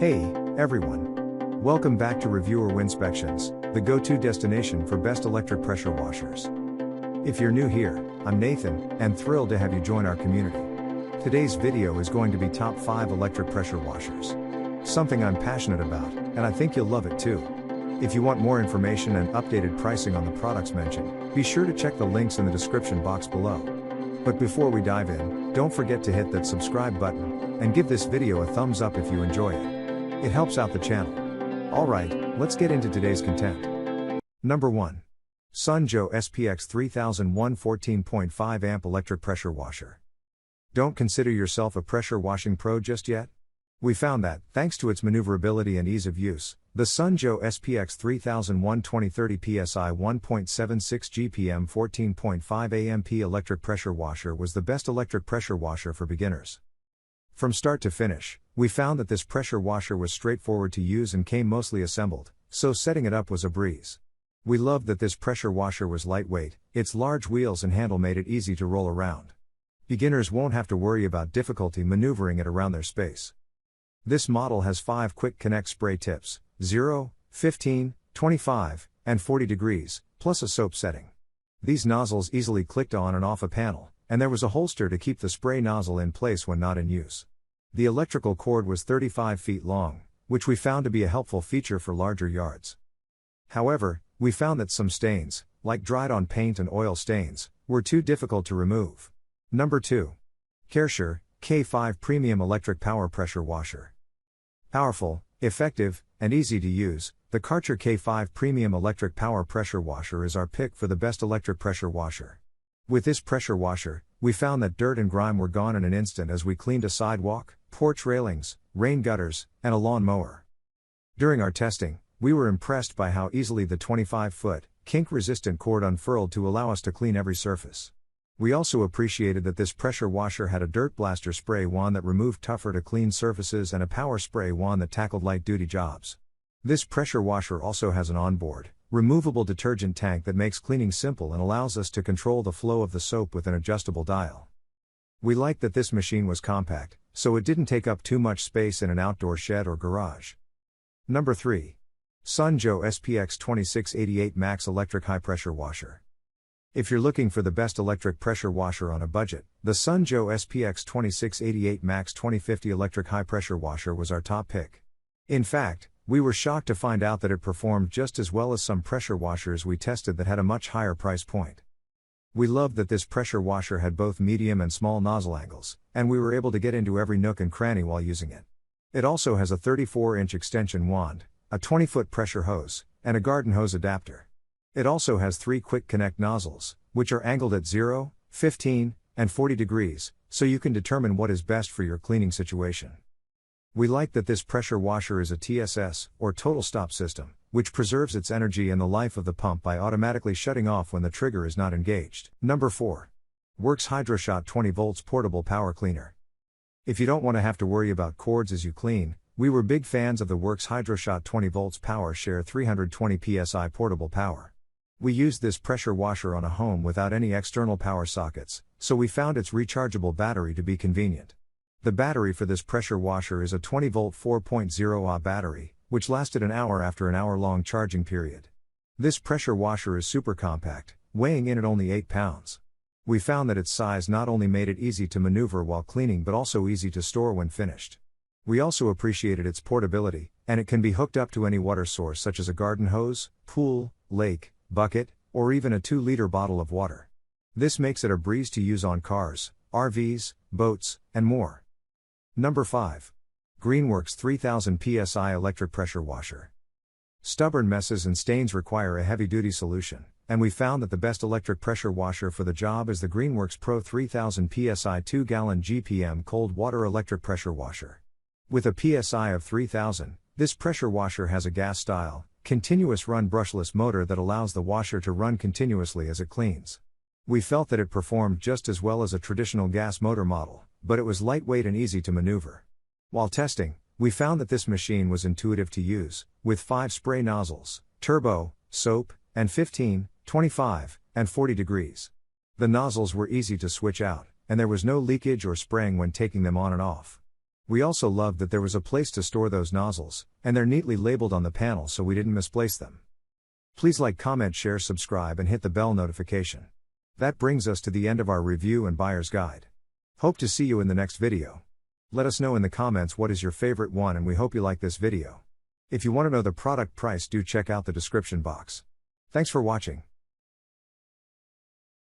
Hey, everyone. Welcome back to Reviewer Winspections, the go-to destination for best electric pressure washers. If you're new here, I'm Nathan, and thrilled to have you join our community. Today's video is going to be top 5 electric pressure washers. Something I'm passionate about, and I think you'll love it too. If you want more information and updated pricing on the products mentioned, be sure to check the links in the description box below. But before we dive in, don't forget to hit that subscribe button, and give this video a thumbs up if you enjoy it. It helps out the channel. Alright, let's get into today's content. Number 1. Sanjo SPX 3001 14.5 amp electric pressure washer. Don't consider yourself a pressure washing pro just yet? We found that, thanks to its maneuverability and ease of use, the Sanjo SPX 3001 2030 PSI 1.76 GPM 14.5 AMP electric pressure washer was the best electric pressure washer for beginners. From start to finish, we found that this pressure washer was straightforward to use and came mostly assembled, so setting it up was a breeze. We loved that this pressure washer was lightweight, its large wheels and handle made it easy to roll around. Beginners won't have to worry about difficulty maneuvering it around their space. This model has 5 quick connect spray tips, 0, 15, 25, and 40 degrees, plus a soap setting. These nozzles easily clicked on and off a panel, and there was a holster to keep the spray nozzle in place when not in use. The electrical cord was 35 feet long, which we found to be a helpful feature for larger yards. However, we found that some stains, like dried-on paint and oil stains, were too difficult to remove. Number 2. Karcher K5 Premium Electric Power Pressure Washer. Powerful, effective, and easy to use, the Karcher K5 Premium Electric Power Pressure Washer is our pick for the best electric pressure washer. With this pressure washer, we found that dirt and grime were gone in an instant as we cleaned a sidewalk, porch railings, rain gutters, and a lawn mower. During our testing, we were impressed by how easily the 25-foot, kink-resistant cord unfurled to allow us to clean every surface. We also appreciated that this pressure washer had a dirt blaster spray wand that removed tougher to clean surfaces and a power spray wand that tackled light-duty jobs. This pressure washer also has an onboard, removable detergent tank that makes cleaning simple and allows us to control the flow of the soap with an adjustable dial. We liked that this machine was compact, so it didn't take up too much space in an outdoor shed or garage. Number 3. Sanyo SPX 2688 Max Electric High Pressure Washer. If you're looking for the best electric pressure washer on a budget, the Sanyo SPX 2688 Max 2050 Electric High Pressure Washer was our top pick. In fact, we were shocked to find out that it performed just as well as some pressure washers we tested that had a much higher price point. We loved that this pressure washer had both medium and small nozzle angles, and we were able to get into every nook and cranny while using it. It also has a 34-inch extension wand, a 20-foot pressure hose, and a garden hose adapter. It also has 3 quick connect nozzles, which are angled at 0, 15, and 40 degrees, so you can determine what is best for your cleaning situation. We like that this pressure washer is a TSS, or total stop system, which preserves its energy and the life of the pump by automatically shutting off when the trigger is not engaged. Number 4. Works Hydroshot 20 volts Portable Power Cleaner. If you don't want to have to worry about cords as you clean, we were big fans of the Works Hydroshot 20 volts Power Share 320 PSI Portable Power. We used this pressure washer on a home without any external power sockets, so we found its rechargeable battery to be convenient. The battery for this pressure washer is a 20-volt 4.0 Ah battery, which lasted an hour after an hour-long charging period. This pressure washer is super compact, weighing in at only 8 pounds. We found that its size not only made it easy to maneuver while cleaning but also easy to store when finished. We also appreciated its portability, and it can be hooked up to any water source such as a garden hose, pool, lake, bucket, or even a 2-liter bottle of water. This makes it a breeze to use on cars, RVs, boats, and more. Number 5. Greenworks 3000 PSI Electric Pressure Washer. Stubborn messes and stains require a heavy-duty solution, and we found that the best electric pressure washer for the job is the Greenworks Pro 3000 PSI 2-gallon GPM cold water electric pressure washer. With a PSI of 3000, this pressure washer has a gas-style, continuous run brushless motor that allows the washer to run continuously as it cleans. We felt that it performed just as well as a traditional gas motor model, but it was lightweight and easy to maneuver. While testing, we found that this machine was intuitive to use, with 5 spray nozzles, turbo, soap, and 15, 25, and 40 degrees. The nozzles were easy to switch out, and there was no leakage or spraying when taking them on and off. We also loved that there was a place to store those nozzles, and they're neatly labeled on the panel so we didn't misplace them. Please like, comment, share, subscribe, and hit the bell notification. That brings us to the end of our review and buyer's guide. Hope to see you in the next video. Let us know in the comments what is your favorite one, and we hope you like this video. If you want to know the product price, do check out the description box. Thanks for watching.